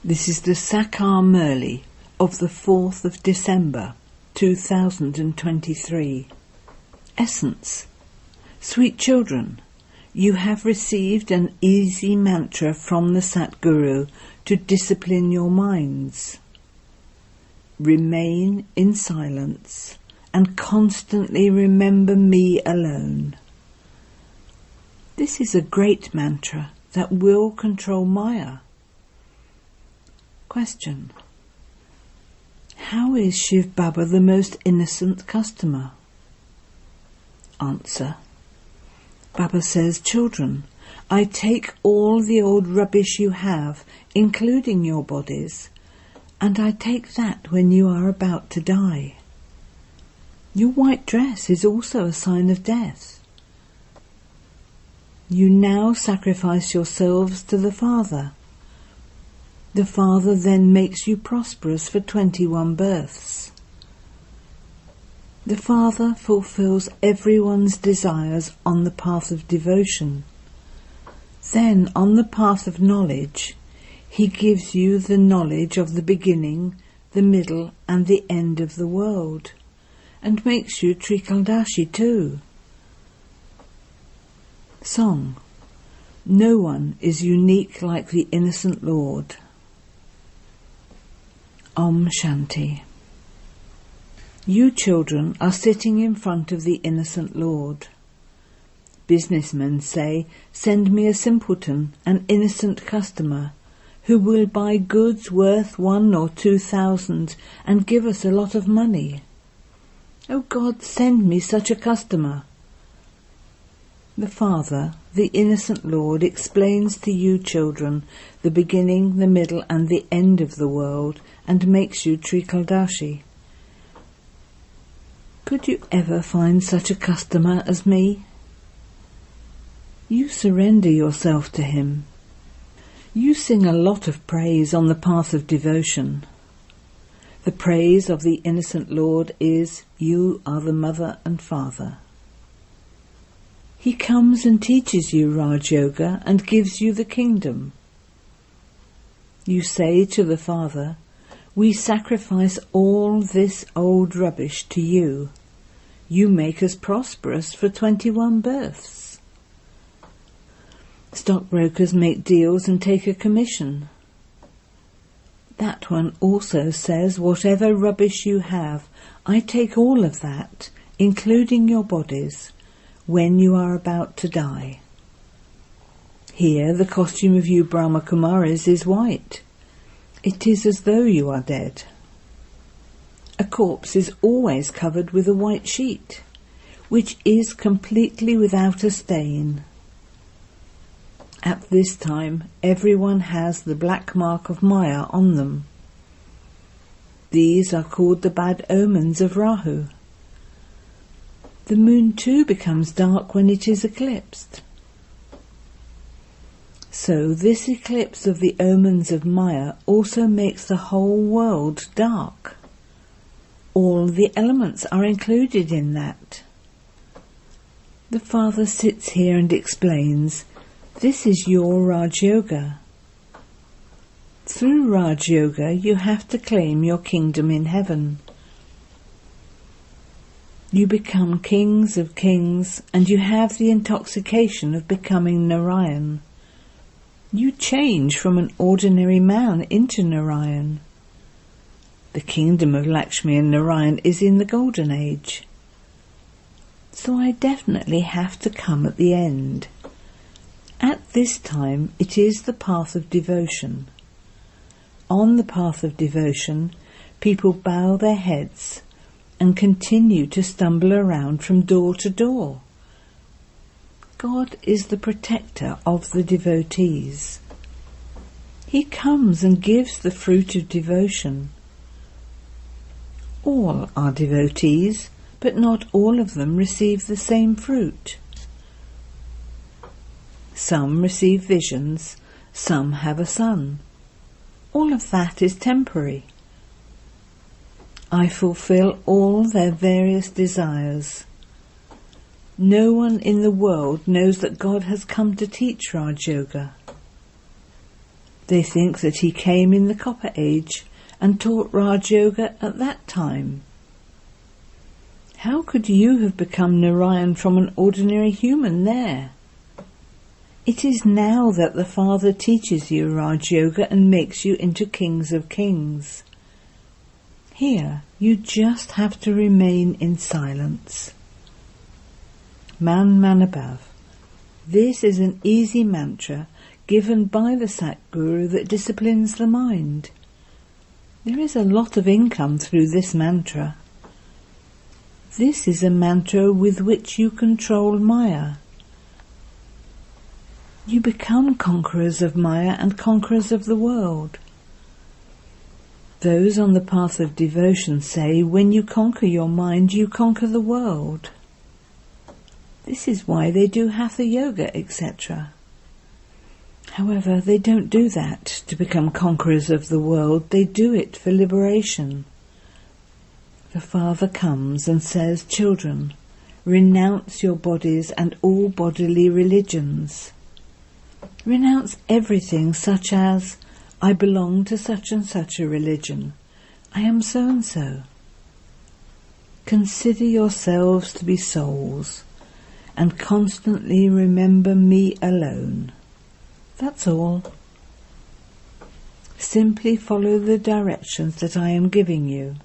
This is the Sakar Murli of the 4th of December 2023. Essence. Sweet children, you have received an easy mantra from the Satguru to discipline your minds. Remain in silence and constantly remember me alone. This is a great mantra that will control Maya. Question. How is Shiv Baba the most innocent customer? Answer. Baba says, children, I take all the old rubbish you have, including your bodies, and I take that when you are about to die. Your white dress is also a sign of death. You now sacrifice yourselves to the Father. The Father then makes you prosperous for 21 births. The Father fulfills everyone's desires on the path of devotion. Then, on the path of knowledge, He gives you the knowledge of the beginning, the middle and the end of the world, and makes you Trikaldashi too. Song. No one is unique like the innocent Lord. Om Shanti. You children are sitting in front of the innocent Lord. Businessmen say, send me a simpleton, an innocent customer, who will buy goods worth 1,000 or 2,000 and give us a lot of money. Oh God, send me such a customer. The Father, the innocent Lord, explains to you children the beginning, the middle and the end of the world, and makes you Trikaldashi. Could you ever find such a customer as me? You surrender yourself to Him. You sing a lot of praise on the path of devotion. The praise of the innocent Lord is, you are the mother and father. He comes and teaches you Raj Yoga and gives you the kingdom. You say to the Father, we sacrifice all this old rubbish to you. You make us prosperous for 21 births. Stockbrokers make deals and take a commission. That one also says, whatever rubbish you have, I take all of that, including your bodies, when you are about to die. Here the costume of you Brahma Kumaris is white. It is as though you are dead. A corpse is always covered with a white sheet, which is completely without a stain. At this time, everyone has the black mark of Maya on them. These are called the bad omens of Rahu. The moon too becomes dark when it is eclipsed. So this eclipse of the omens of Maya also makes the whole world dark. All the elements are included in that. The Father sits here and explains, this is your Raj Yoga. Through Raj Yoga you have to claim your kingdom in heaven. You become kings of kings and you have the intoxication of becoming Narayan. You change from an ordinary man into Narayan. The kingdom of Lakshmi and Narayan is in the golden age. So I definitely have to come at the end. At this time it is the path of devotion. On the path of devotion, people bow their heads and continue to stumble around from door to door. God is the protector of the devotees. He comes and gives the fruit of devotion. All are devotees, but not all of them receive the same fruit. Some receive visions, some have a son. All of that is temporary. I fulfill all their various desires. No one in the world knows that God has come to teach Raj Yoga. They think that he came in the Copper Age and taught Raj Yoga at that time. How could you have become Narayan from an ordinary human there? It is now that the Father teaches you Raj Yoga and makes you into kings of kings. Here, you just have to remain in silence. Man, man above. This is an easy mantra given by the Satguru that disciplines the mind. There is a lot of income through this mantra. This is a mantra with which you control Maya. You become conquerors of Maya and conquerors of the world. Those on the path of devotion say, when you conquer your mind, you conquer the world. This is why they do Hatha Yoga, etc. However, they don't do that to become conquerors of the world, they do it for liberation. The Father comes and says, children, renounce your bodies and all bodily religions. Renounce everything such as, I belong to such and such a religion. I am so and so. Consider yourselves to be souls and constantly remember me alone. That's all. Simply follow the directions that I am giving you.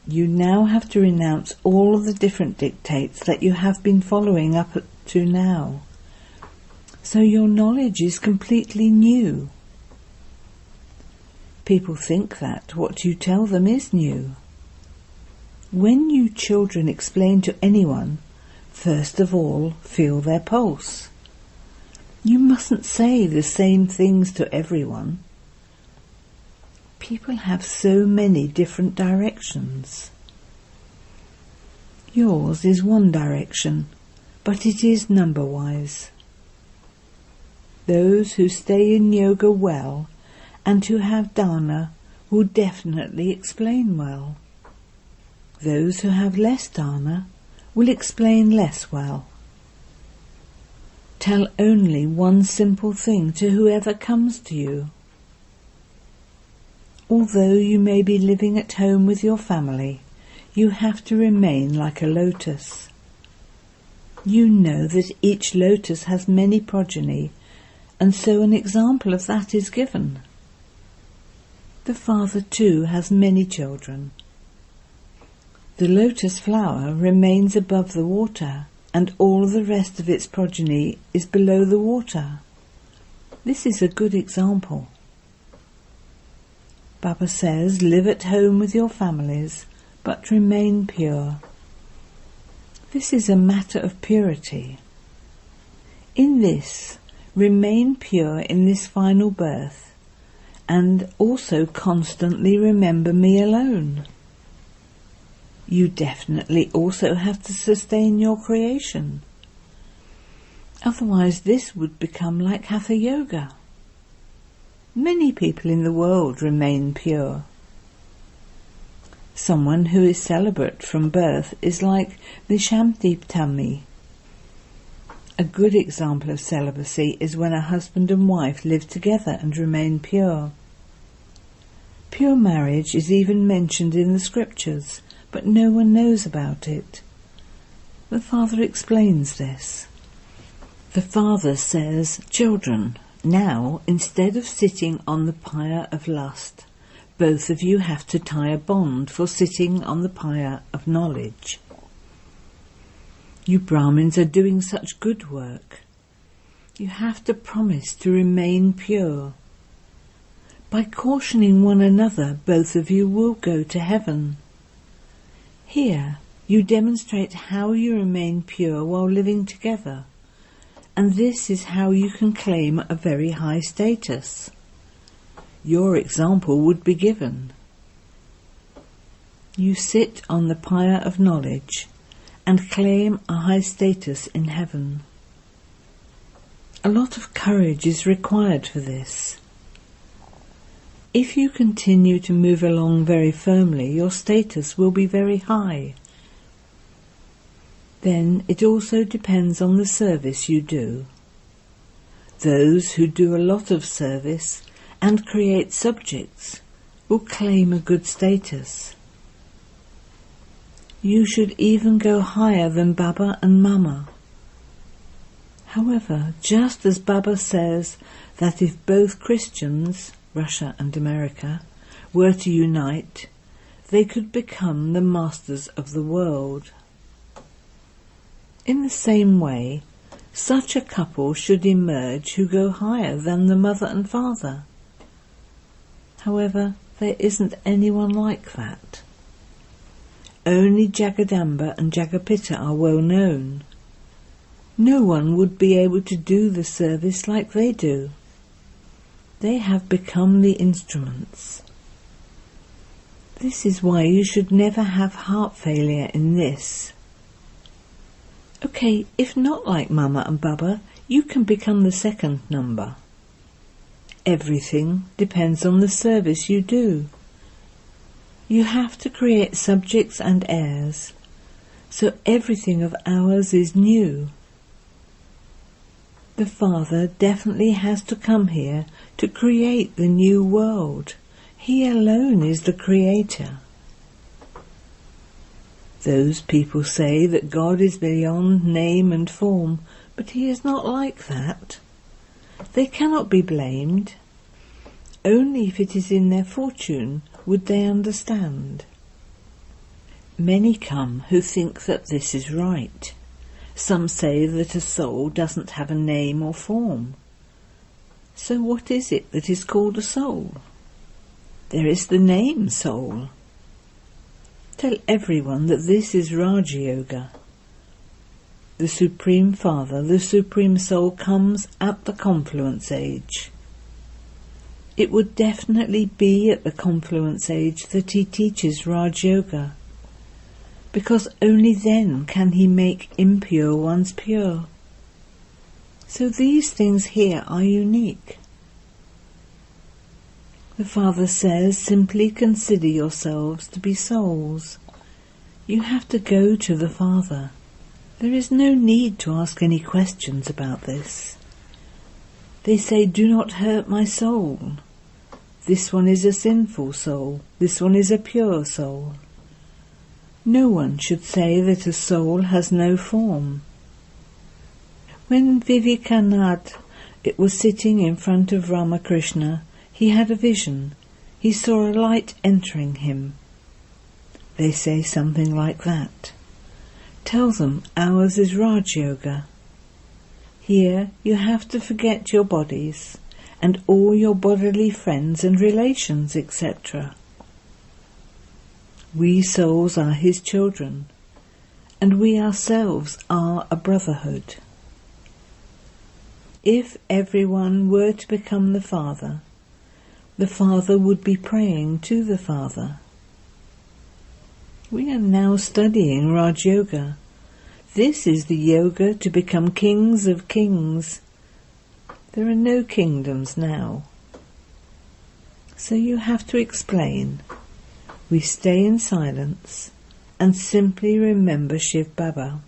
You now have to renounce all of the different dictates that you have been following up to now. So your knowledge is completely new. People think that what you tell them is new. When you children explain to anyone, first of all, feel their pulse. You mustn't say the same things to everyone. People have so many different directions. Yours is one direction, but it is number-wise. Those who stay in yoga well and who have dana will definitely explain well. Those who have less dana will explain less well. Tell only one simple thing to whoever comes to you. Although you may be living at home with your family, you have to remain like a lotus. You know that each lotus has many progeny, and so an example of that is given. The Father too has many children. The lotus flower remains above the water, and all the rest of its progeny is below the water. This is a good example. Baba says, live at home with your families, but remain pure. This is a matter of purity. In this, remain pure in this final birth, and also constantly remember me alone. You definitely also have to sustain your creation. Otherwise this would become like Hatha Yoga. Many people in the world remain pure. Someone who is celibate from birth is like Vishamtiptami. A good example of celibacy is when a husband and wife live together and remain pure. Pure marriage is even mentioned in the scriptures, but no one knows about it. The Father explains this. The Father says, children, now instead of sitting on the pyre of lust, both of you have to tie a bond for sitting on the pyre of knowledge. You Brahmins are doing such good work. You have to promise to remain pure. By cautioning one another, both of you will go to heaven. Here, you demonstrate how you remain pure while living together, and this is how you can claim a very high status. Your example would be given. You sit on the pyre of knowledge and claim a high status in heaven. A lot of courage is required for this. If you continue to move along very firmly, your status will be very high. Then it also depends on the service you do. Those who do a lot of service and create subjects will claim a good status. You should even go higher than Baba and Mama. However, just as Baba says that if both Christians, Russia and America, were to unite, they could become the masters of the world. In the same way, such a couple should emerge who go higher than the mother and father. However, there isn't anyone like that. Only Jagadamba and Jagapita are well known. No one would be able to do the service like they do. They have become the instruments. This is why you should never have heart failure in this. Okay, if not like Mama and Baba, you can become the second number. Everything depends on the service you do. You have to create subjects and heirs, so everything of ours is new. The Father definitely has to come here to create the new world. He alone is the creator. Those people say that God is beyond name and form, but he is not like that. They cannot be blamed. Only if it is in their fortune would they understand. Many come who think that this is right. Some say that a soul doesn't have a name or form. So what is it that is called a soul? There is the name soul. Tell everyone that this is Raja Yoga. The Supreme Father, the Supreme Soul, comes at the confluence age. It would definitely be at the confluence age that he teaches Raj Yoga, because only then can he make impure ones pure. So these things here are unique. The Father says, simply consider yourselves to be souls. You have to go to the Father. There is no need to ask any questions about this. They say, do not hurt my soul. This one is a sinful soul. This one is a pure soul. No one should say that a soul has no form. When Vivekananda was sitting in front of Ramakrishna, he had a vision. He saw a light entering him. They say something like that. Tell them ours is Raj Yoga. Here you have to forget your bodies and all your bodily friends and relations, etc. We souls are his children, and we ourselves are a brotherhood. If everyone were to become the Father would be praying to the Father. We are now studying Raj Yoga. This is the yoga to become kings of kings. There are no kingdoms now. So you have to explain. We stay in silence and simply remember Shiv Baba.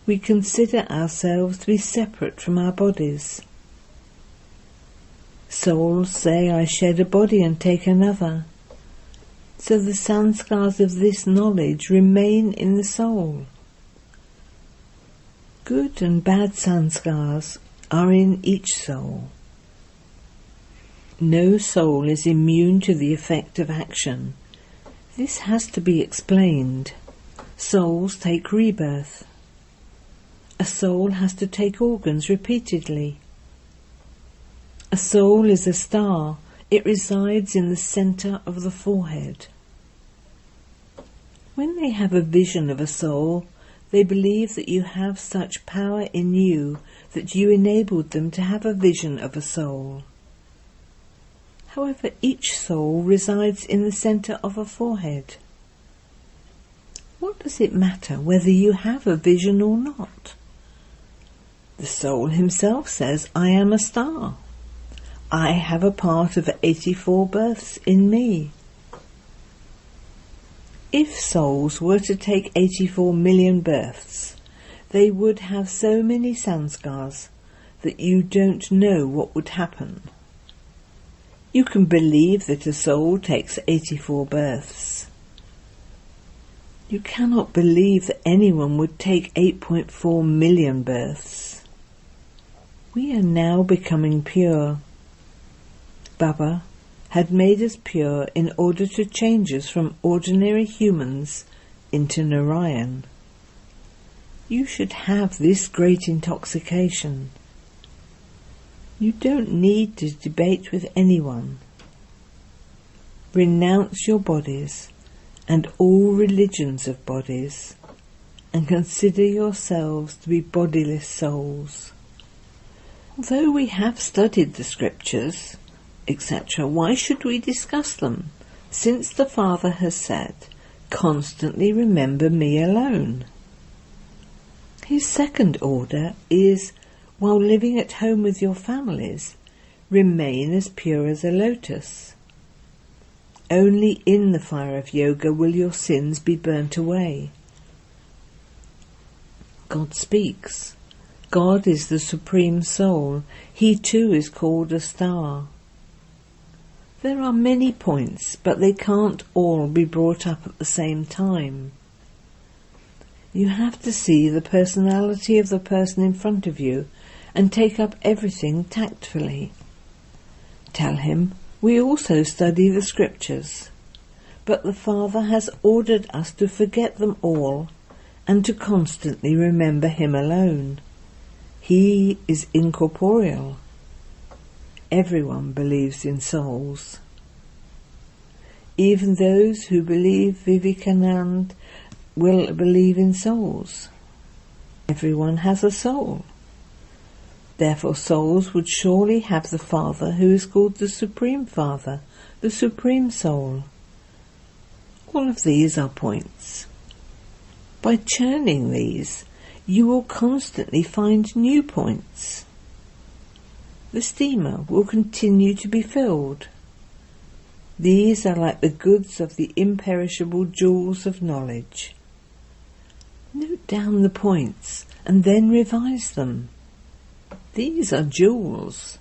We consider ourselves to be separate from our bodies. Souls say, I shed a body and take another. So the sanskars of this knowledge remain in the soul. Good and bad sanskars are in each soul. No soul is immune to the effect of action. This has to be explained. Souls take rebirth. A soul has to take organs repeatedly. A soul is a star. It resides in the centre of the forehead. When they have a vision of a soul, they believe that you have such power in you that you enabled them to have a vision of a soul. However, each soul resides in the centre of a forehead. What does it matter whether you have a vision or not? The soul himself says, I am a star. I have a part of 84 births in me. If souls were to take 84 million births, they would have so many sanskars that you don't know what would happen. You can believe that a soul takes 84 births. You cannot believe that anyone would take 8.4 million births. We are now becoming pure. Baba had made us pure in order to change us from ordinary humans into Narayan. You should have this great intoxication. You don't need to debate with anyone. Renounce your bodies and all religions of bodies, and consider yourselves to be bodiless souls. Although we have studied the scriptures, etc., why should we discuss them, since the Father has said, "Constantly remember me alone"? His second order is, while living at home with your families, remain as pure as a lotus. Only in the fire of yoga will your sins be burnt away. God speaks. God is the Supreme Soul. He too is called a star. There are many points, but they can't all be brought up at the same time. You have to see the personality of the person in front of you and take up everything tactfully. Tell him, we also study the scriptures, but the Father has ordered us to forget them all and to constantly remember him alone. He is incorporeal. Everyone believes in souls. Even those who believe Vivekananda will believe in souls. Everyone has a soul. Therefore souls would surely have the Father who is called the Supreme Father, the Supreme Soul. All of these are points. By churning these, you will constantly find new points. The steamer will continue to be filled. These are like the goods of the imperishable jewels of knowledge. Note down the points and then revise them. These are jewels.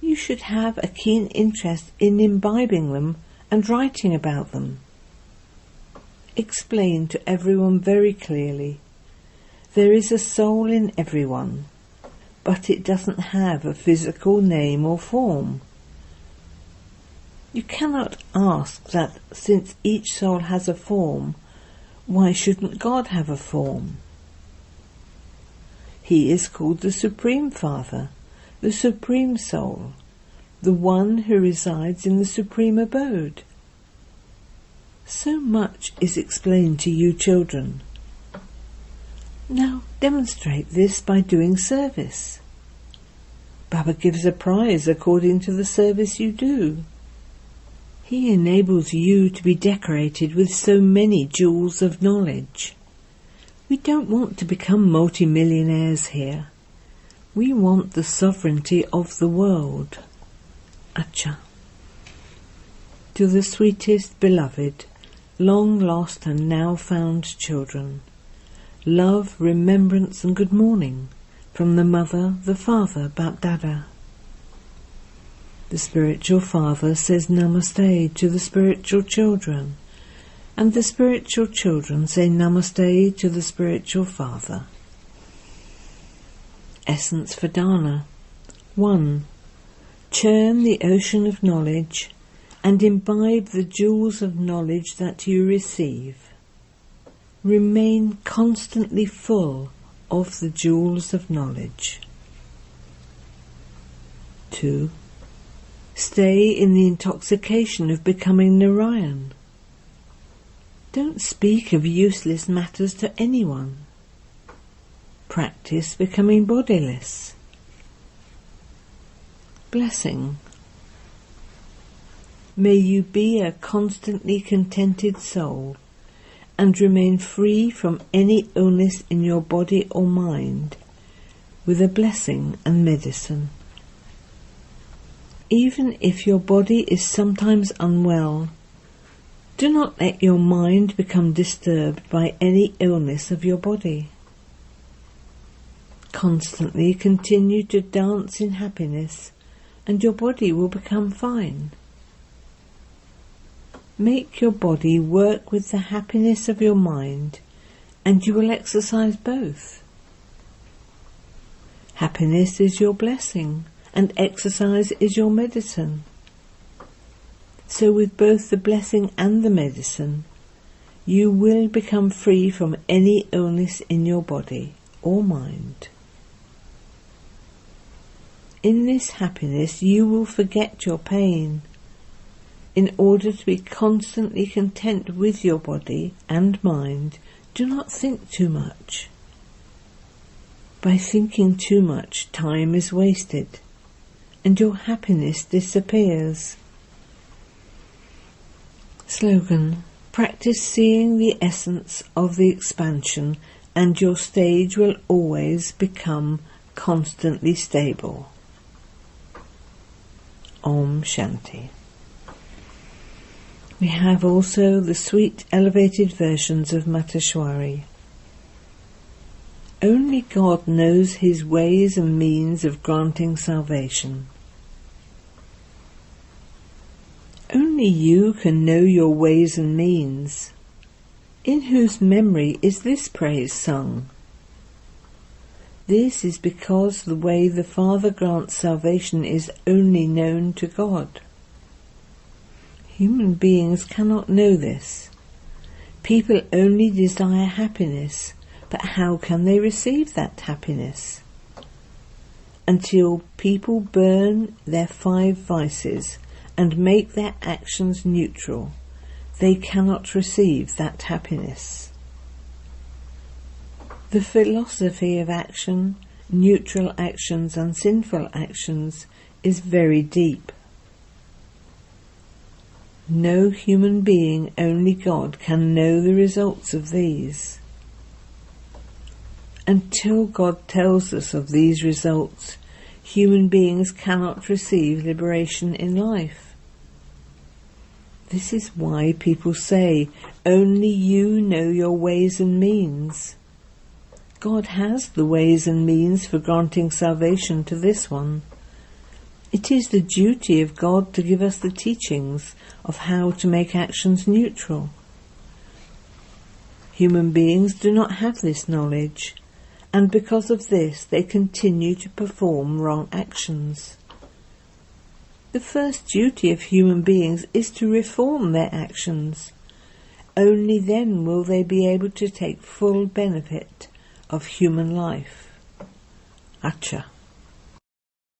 You should have a keen interest in imbibing them and writing about them. Explain to everyone very clearly. There is a soul in everyone, but it doesn't have a physical name or form. You cannot ask that since each soul has a form, why shouldn't God have a form? He is called the Supreme Father, the Supreme Soul, the one who resides in the Supreme Abode. So much is explained to you children. Now demonstrate this by doing service. Baba gives a prize according to the service you do. He enables you to be decorated with so many jewels of knowledge. We don't want to become multimillionaires here. We want the sovereignty of the world. Acha. To the sweetest beloved, long lost and now found children, love, remembrance and good morning from the Mother, the Father, BapDada. The spiritual father says namaste to the spiritual children, and the spiritual children say namaste to the spiritual father. Essence for dana. 1. Churn the ocean of knowledge and imbibe the jewels of knowledge that you receive. Remain constantly full of the jewels of knowledge. 2. Stay in the intoxication of becoming Narayan. Don't speak of useless matters to anyone. Practice becoming bodiless. Blessing. May you be a constantly contented soul and remain free from any illness in your body or mind with a blessing and medicine. Even if your body is sometimes unwell, do not let your mind become disturbed by any illness of your body. Constantly continue to dance in happiness, and your body will become fine. Make your body work with the happiness of your mind, and you will exercise both. Happiness is your blessing, and exercise is your medicine. So with both the blessing and the medicine, you will become free from any illness in your body or mind. In this happiness you will forget your pain. In order to be constantly content with your body and mind, do not think too much. By thinking too much, time is wasted, and your happiness disappears. Slogan: practice seeing the essence of the expansion, and your stage will always become constantly stable. Om Shanti. We have also the sweet elevated versions of Mateshwari. Only God knows his ways and means of granting salvation. Only you can know your ways and means. In whose memory is this praise sung? This is because the way the Father grants salvation is only known to God. Human beings cannot know this. People only desire happiness, but how can they receive that happiness? Until people burn their 5 vices and make their actions neutral, they cannot receive that happiness. The philosophy of action, neutral actions and sinful actions is very deep. No human being, only God, can know the results of these. Until God tells us of these results, human beings cannot receive liberation in life. This is why people say, only you know your ways and means. God has the ways and means for granting salvation to this one. It is the duty of God to give us the teachings of how to make actions neutral. Human beings do not have this knowledge, and because of this they continue to perform wrong actions. The first duty of human beings is to reform their actions. Only then will they be able to take full benefit of human life. Acha.